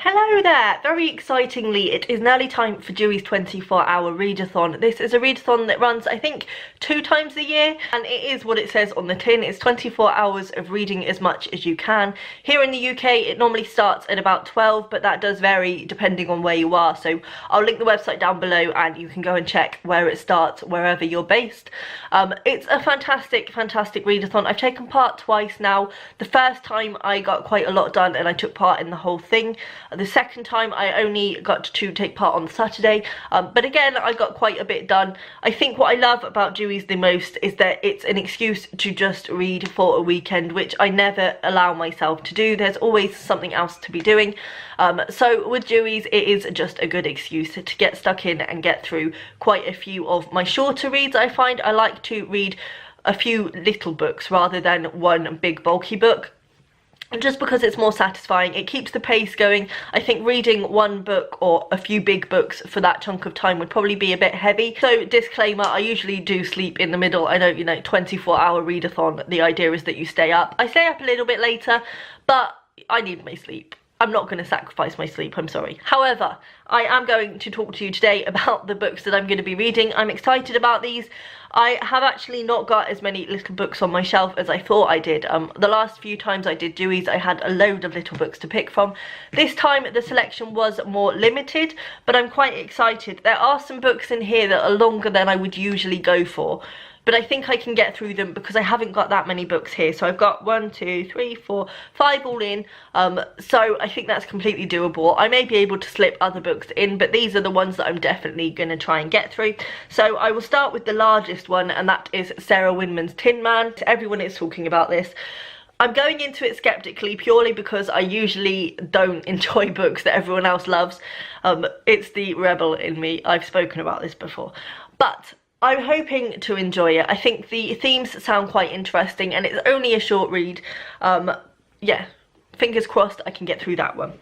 Hello there! Very excitingly, it is nearly time for Dewey's 24-hour readathon. This is a readathon that runs, I think, 2 times a year, and it is what it says on the tin. It's 24 hours of reading as much as you can. Here in the UK, it normally starts at about 12, but that does vary depending on where you are, so I'll link the website down below and you can go and check where it starts wherever you're based. It's a fantastic readathon. I've taken part twice now. The first time I got quite a lot done and I took part in the whole thing. The second time I only got to take part on Saturday, but again I got quite a bit done. I think what I love about Dewey's the most is that it's an excuse to just read for a weekend, which I never allow myself to do. There's always something else to be doing. So with Dewey's, it is just a good excuse to get stuck in and get through quite a few of my shorter reads. I find I like to read a few little books rather than one big bulky book, just because it's more satisfying. It keeps the pace going. I think reading one book or a few big books for that chunk of time would probably be a bit heavy. So disclaimer, I usually do sleep in the middle. I know, 24-hour readathon, the idea is that you stay up. I stay up a little bit later, but I need my sleep. I'm not going to sacrifice my sleep, I'm sorry. However, I am going to talk to you today about the books that I'm going to be reading. I'm excited about these. I have actually not got as many little books on my shelf as I thought I did. The last few times I did Dewey's, I had a load of little books to pick from. This time the selection was more limited, but I'm quite excited. There are some books in here that are longer than I would usually go for, but I think I can get through them because I haven't got that many books here. So I've got 1, 2, 3, 4, 5 all in. So I think that's completely doable. I may be able to slip other books in, but these are the ones that I'm definitely going to try and get through. So I will start with the largest one, and that is Sarah Winman's Tinman. Everyone is talking about this. I'm going into it skeptically purely because I usually don't enjoy books that everyone else loves. It's the rebel in me. I've spoken about this before. But I'm hoping to enjoy it. I think the themes sound quite interesting, and it's only a short read. Yeah, fingers crossed I can get through that one.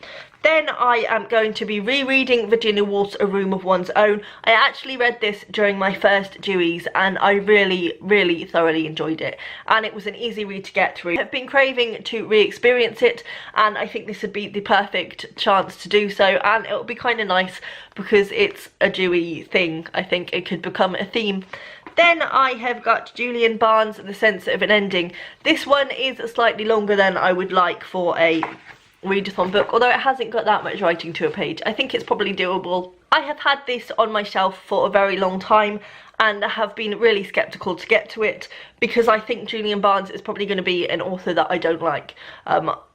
Then I am going to be rereading Virginia Woolf's A Room of One's Own. I actually read this during my first Dewey's and I really thoroughly enjoyed it, and it was an easy read to get through. I've been craving to re-experience it, and I think this would be the perfect chance to do so, and it would be kind of nice because it's a Dewey thing. I think it could become a theme. Then I have got Julian Barnes' The Sense of an Ending. This one is slightly longer than I would like for a readathon book, although it hasn't got that much writing to a page. I think it's probably doable. I have had this on my shelf for a very long time and have been really skeptical to get to it because I think Julian Barnes is probably going to be an author that I don't like.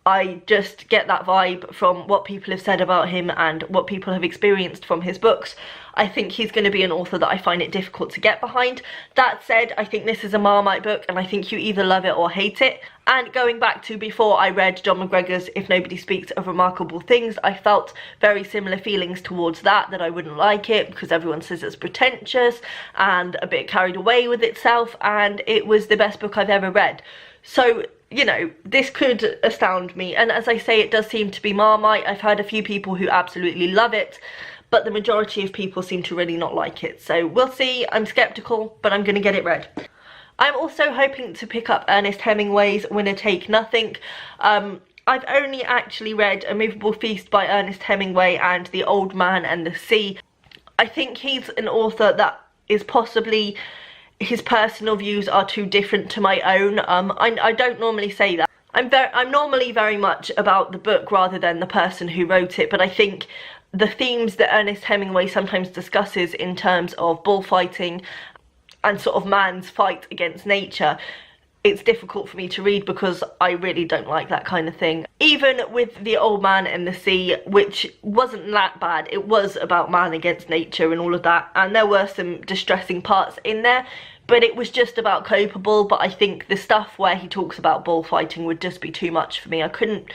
I just get that vibe from what people have said about him and what people have experienced from his books. I think he's going to be an author that I find it difficult to get behind. That said, I think this is a Marmite book, and I think you either love it or hate it. And going back to before I read John McGregor's If Nobody Speaks of Remarkable Things, I felt very similar feelings towards that I wouldn't like it because everyone says it's pretentious and a bit carried away with itself, and it was the best book I've ever read. So, this could astound me, and as I say, it does seem to be Marmite. I've heard a few people who absolutely love it, but the majority of people seem to really not like it. So we'll see. I'm skeptical, but I'm going to get it read. I'm also hoping to pick up Ernest Hemingway's Winner Take Nothing. I've only actually read A Moveable Feast by Ernest Hemingway and The Old Man and the Sea. I think he's an author that is possibly, his personal views are too different to my own. I don't normally say that. I'm normally very much about the book rather than the person who wrote it, but I think the themes that Ernest Hemingway sometimes discusses in terms of bullfighting and sort of man's fight against nature, it's difficult for me to read because I really don't like that kind of thing. Even with The Old Man and the Sea, which wasn't that bad, it was about man against nature and all of that, and there were some distressing parts in there, but it was just about copable. But I think the stuff where he talks about bullfighting would just be too much for me. I couldn't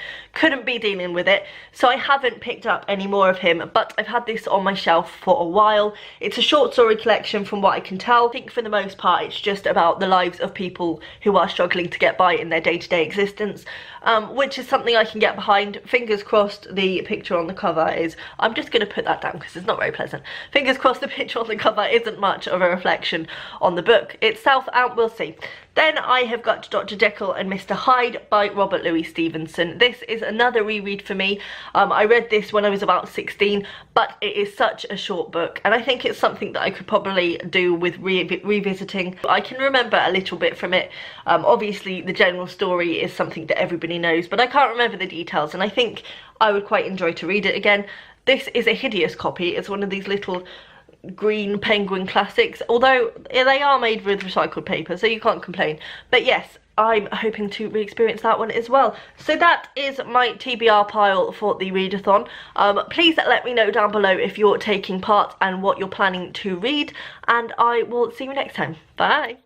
be dealing with it, so I haven't picked up any more of him, but I've had this on my shelf for a while. It's a short story collection from what I can tell. I think for the most part it's just about the lives of people who are struggling to get by in their day-to-day existence, which is something I can get behind. Fingers crossed the picture on the cover is, I'm just going to put that down because it's not very pleasant. Fingers crossed the picture on the cover isn't much of a reflection on the book itself, and we'll see. Then I have got Dr. Jekyll and Mr Hyde by Robert Louis Stevenson. This is another reread for me. I read this when I was about 16, but it is such a short book, and I think it's something that I could probably do with revisiting. I can remember a little bit from it. Obviously the general story is something that everybody knows, but I can't remember the details, and I think I would quite enjoy to read it again. This is a hideous copy. It's one of these little green penguin classics, although they are made with recycled paper, so you can't complain. But yes, I'm hoping to re-experience that one as well. So that is my TBR pile for the readathon. Please let me know down below if you're taking part and what you're planning to read, and I will see you next time. Bye.